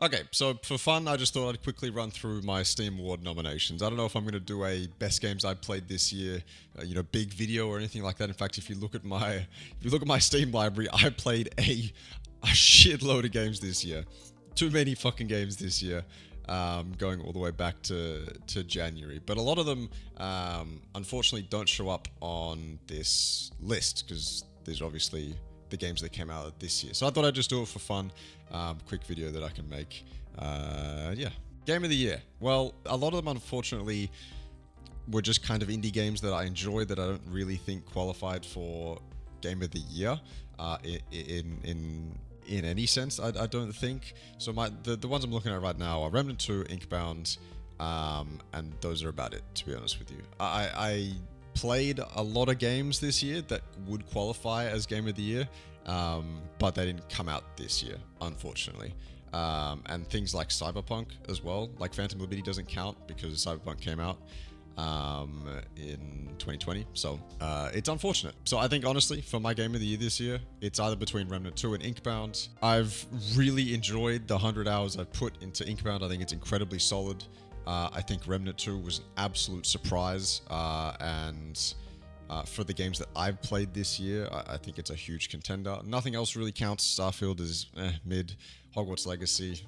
Okay, so for fun, I just thought I'd quickly run through my Steam Award nominations. I don't know if I'm going to do a best games I played this year, big video or anything like that. In fact, if you look at my Steam library, I played a shitload of games this year. Too many fucking games this year, going all the way back to January. But a lot of them, unfortunately, don't show up on this list because these are obviously the games that came out this year. So I thought I'd just do it for fun. Quick video that I can make. Yeah. Game of the year. Well, a lot of them, unfortunately, were just kind of indie games that I enjoyed that I don't really think qualified for Game of the Year in any sense. I don't think so. The ones I'm looking at right now are Remnant 2, Inkbound, and those are about it. To be honest with you, I played a lot of games this year that would qualify as Game of the Year, but they didn't come out this year, unfortunately. And things like Cyberpunk as well, like Phantom Liberty doesn't count because Cyberpunk came out in 2020, so it's unfortunate. So I think honestly, for my Game of the Year this year, it's either between Remnant 2 and Inkbound. I've really enjoyed the 100 hours I've put into Inkbound. I think it's incredibly solid. I think Remnant 2 was an absolute surprise, and for the games that I've played this year, I think it's a huge contender. Nothing else really counts. Starfield is mid. Hogwarts Legacy,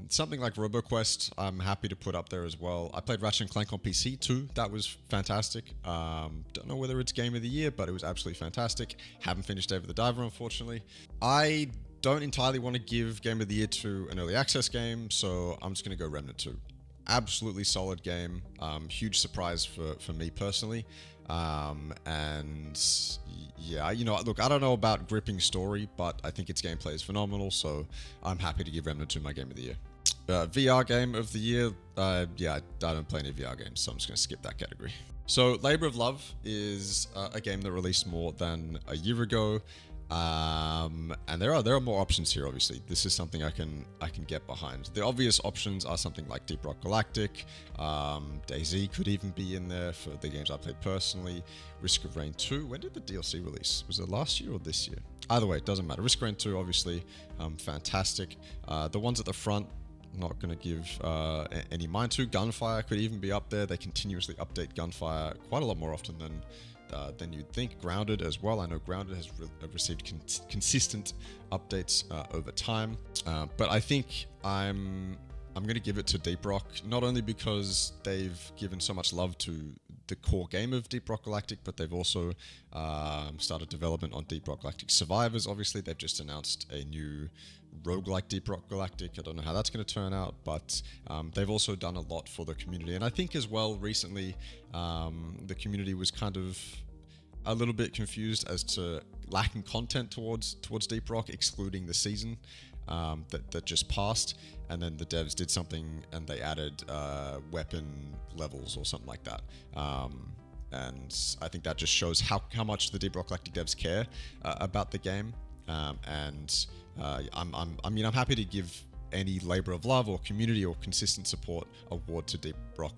something like RoboQuest, I'm happy to put up there as well. I played Ratchet & Clank on PC too. That was fantastic. Don't know whether it's Game of the Year, but it was absolutely fantastic. Haven't finished Dave the Diver, unfortunately. I don't entirely want to give Game of the Year to an early access game, so I'm just going to go Remnant 2. Absolutely solid game. Huge surprise for me personally. And yeah, look, I don't know about gripping story, but I think its gameplay is phenomenal, so I'm happy to give Remnant 2 my Game of the Year. VR Game of the Year, yeah, I don't play any VR games, so I'm just going to skip that category. So Labor of Love is a game that released more than a year ago. And there are more options here. Obviously, this is something I can get behind. The obvious options are something like Deep Rock Galactic, DayZ could even be in there for the games I played personally. Risk of Rain 2. When did the DLC release? Was it last year or this year? Either way, it doesn't matter. Risk of Rain 2, obviously, fantastic. The ones at the front, not going to give any mind to. Gunfire could even be up there. They continuously update Gunfire quite a lot more often than you'd think. Grounded as well. I know Grounded has received consistent updates over time, but I think I'm going to give it to Deep Rock, not only because they've given so much love to the core game of Deep Rock Galactic, but they've also started development on Deep Rock Galactic Survivors. Obviously, they've just announced a new roguelike Deep Rock Galactic. I don't know how that's going to turn out, but they've also done a lot for the community. And I think as well, recently, the community was kind of a little bit confused as to lacking content towards Deep Rock, excluding the season that just passed. And then the devs did something and they added weapon levels or something like that. And I think that just shows how much the Deep Rock Galactic devs care about the game. And I'm happy to give any labor of love or community or consistent support award to Deep Rock,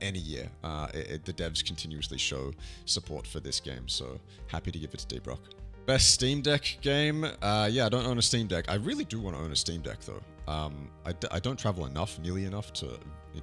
any year. The devs continuously show support for this game, so happy to give it to Deep Rock. Best Steam Deck game? Yeah, I don't own a Steam Deck. I really do want to own a Steam Deck though. I don't travel nearly enough to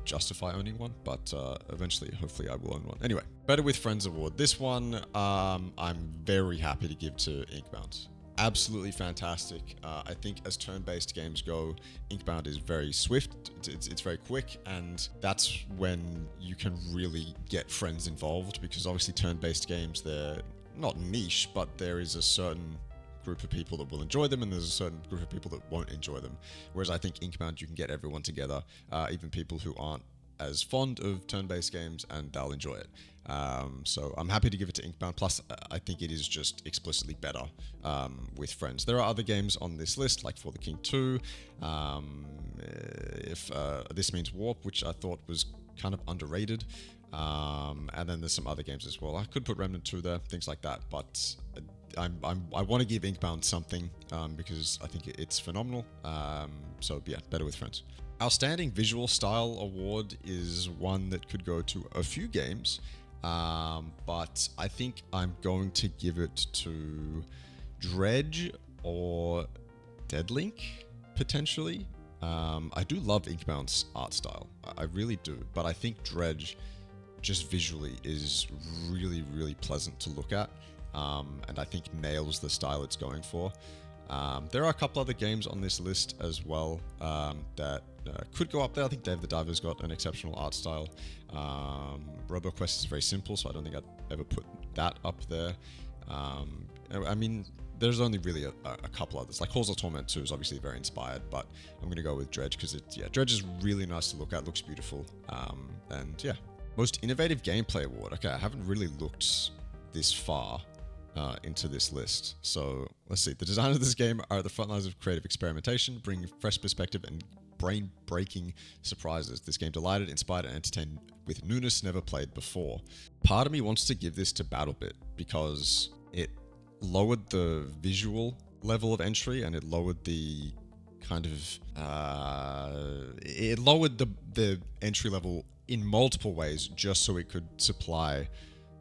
justify owning one, but eventually, hopefully I will own one. Anyway, Better With Friends award. This one, I'm very happy to give to Inkbound. Absolutely fantastic. I think as turn-based games go, Inkbound is very swift, it's very quick, and that's when you can really get friends involved, because obviously turn-based games, they're not niche, but there is a certain group of people that will enjoy them and there's a certain group of people that won't enjoy them. Whereas I think Inkbound, you can get everyone together, even people who aren't as fond of turn-based games, and they'll enjoy it. So I'm happy to give it to Inkbound. Plus, I think it is just explicitly better with friends. There are other games on this list, like For the King 2, if This Means Warp, which I thought was kind of underrated. And then there's some other games as well. I could put Remnant 2 there, things like that, but I want to give Inkbound something because I think it's phenomenal. So yeah, Better With Friends. Outstanding Visual Style Award is one that could go to a few games, but I think I'm going to give it to Dredge or Deadlink, potentially. I do love Inkbound's art style. I really do. But I think Dredge, just visually, is really, really pleasant to look at. And I think nails the style it's going for. There are a couple other games on this list as well that could go up there. I think Dave the Diver's got an exceptional art style. RoboQuest is very simple, so I don't think I'd ever put that up there. I mean, there's only really a couple others. Like Halls of Torment 2 is obviously very inspired, but I'm going to go with Dredge because Dredge is really nice to look at, looks beautiful. And yeah. Most Innovative Gameplay Award. Okay, I haven't really looked this far into this list. So let's see. The designers of this game are at the front lines of creative experimentation, bringing fresh perspective and brain-breaking surprises. This game delighted, inspired, and entertained with newness never played before. Part of me wants to give this to BattleBit because it lowered the visual level of entry and it lowered the kind of it lowered the entry level in multiple ways just so it could supply,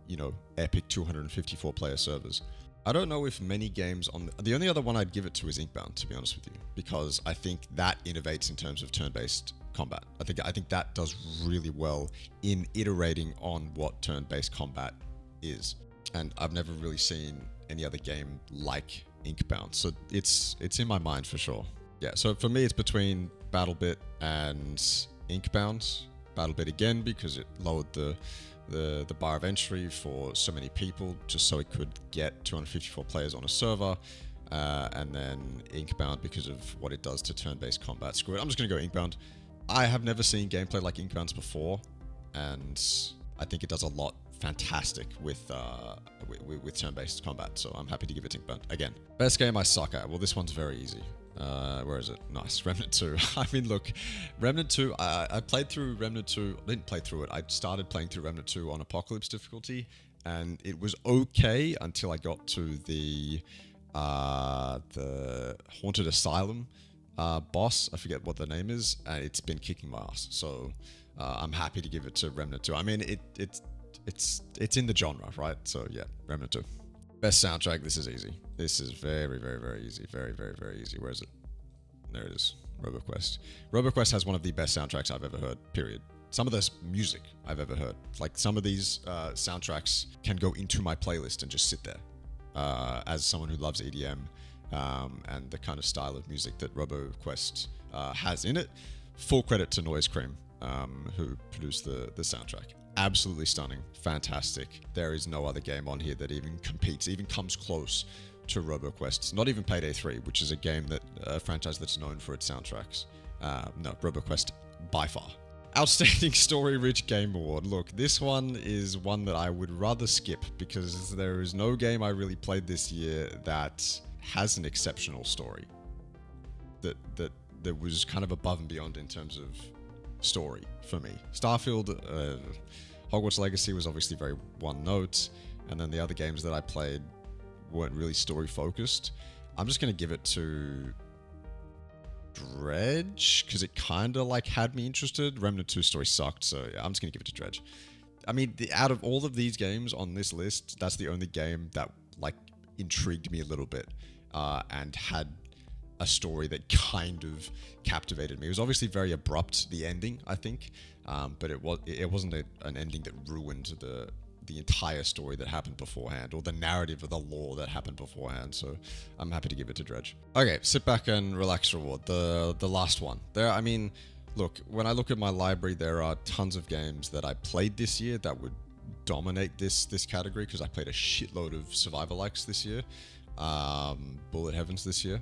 you know, epic 254 player servers. I don't know if many games on the only other one I'd give it to is Inkbound, to be honest with you, because I think that innovates in terms of turn-based combat. I think that does really well in iterating on what turn-based combat is, and I've never really seen any other game like Inkbound, so it's in my mind for sure. Yeah, so for me it's between BattleBit and Inkbound. BattleBit again because it lowered the bar of entry for so many people just so it could get 254 players on a server, and then Inkbound because of what it does to turn-based combat. Screw it, I'm just gonna go Inkbound. I have never seen gameplay like Inkbound's before, and I think it does a lot fantastic with turn-based combat, so I'm happy to give it Inkbound. Again, best game I suck at. Well, this one's very easy. Where is it? Nice. Remnant 2. I mean, look, Remnant 2, I played through Remnant 2. I didn't play through it. I started playing through Remnant 2 on Apocalypse difficulty, and it was okay until I got to the Haunted Asylum boss. I forget what the name is, and it's been kicking my ass. So I'm happy to give it to Remnant 2. I mean, it's in the genre, right? So yeah, Remnant 2. Best soundtrack, this is easy. This is very, very, very easy. Very, very, very easy. Where is it? There it is. RoboQuest. RoboQuest has one of the best soundtracks I've ever heard, period. Some of this music I've ever heard. Like, some of these soundtracks can go into my playlist and just sit there. As someone who loves EDM and the kind of style of music that RoboQuest has in it, full credit to Noise Cream, who produced the soundtrack. Absolutely stunning, fantastic. There is no other game on here that even competes, even comes close to RoboQuest. Not even Payday 3, which is a game that a franchise that's known for its soundtracks. No, RoboQuest by far. Outstanding Story-Rich Game Award. Look, this one is one that I would rather skip because there is no game I really played this year that has an exceptional story. That was kind of above and beyond in terms of story for me. Starfield, Hogwarts Legacy was obviously very one note, and then the other games that I played weren't really story focused. I'm just gonna give it to Dredge because it kind of like had me interested. Remnant 2 story sucked, so yeah, I'm just gonna give it to Dredge. I mean, out of all of these games on this list, that's the only game that like intrigued me a little bit and had a story that kind of captivated me. It was obviously very abrupt, the ending, I think, but it wasn't an ending that ruined the entire story that happened beforehand, or the narrative of the lore that happened beforehand. So I'm happy to give it to Dredge. Okay, sit back and relax reward, the last one. I mean, look, when I look at my library, there are tons of games that I played this year that would dominate this category because I played a shitload of survivor-likes this year. Bullet Heavens this year,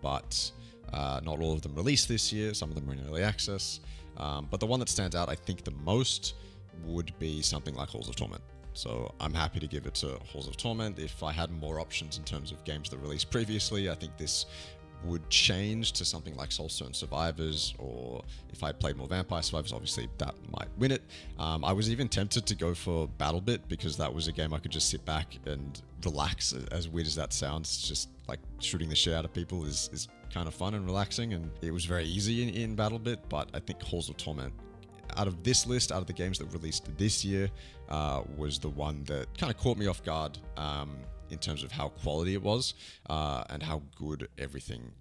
but not all of them released this year. Some of them are in early access, but the one that stands out I think the most would be something like Halls of Torment. So I'm happy to give it to Halls of Torment. If I had more options in terms of games that released previously, I think this would change to something like Soulstone Survivors, or if I played more Vampire Survivors, obviously that might win it. I was even tempted to go for BattleBit because that was a game I could just sit back and relax. As weird as that sounds, just like shooting the shit out of people is kind of fun and relaxing, and it was very easy in BattleBit. But I think Halls of Torment, out of this list, out of the games that released this year, was the one that kind of caught me off guard. in terms of how quality it was and how good everything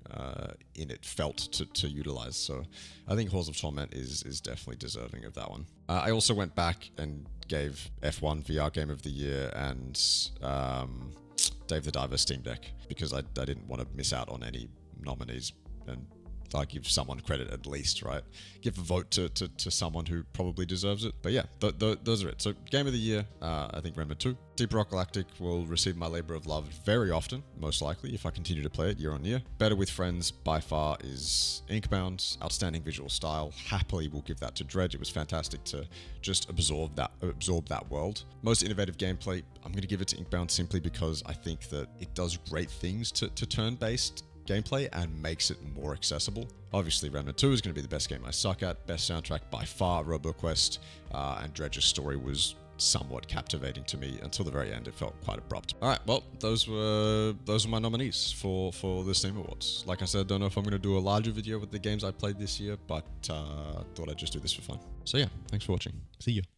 in it felt to utilize. So I think Halls of Torment is definitely deserving of that one. I also went back and gave F1 VR Game of the Year and Dave the Diver Steam Deck, because I didn't want to miss out on any nominees, and like give someone credit at least, right? Give a vote to someone who probably deserves it. But yeah, those are it. So Game of the Year, I think Remnant 2. Deep Rock Galactic will receive my labor of love very often, most likely, if I continue to play it year on year. Better with Friends by far is Inkbound. Outstanding visual style. Happily will give that to Dredge. It was fantastic to just absorb that world. Most innovative gameplay, I'm going to give it to Inkbound simply because I think that it does great things to turn-based gameplay and makes it more accessible. Obviously, Remnant 2 is going to be the best game I suck at. Best soundtrack by far, RoboQuest, and Dredge's story was somewhat captivating to me until the very end. It felt quite abrupt. All right, well, those were my nominees for the Steam Awards. Like I said, don't know if I'm going to do a larger video with the games I played this year, but thought I'd just do this for fun. So yeah, thanks for watching. See you.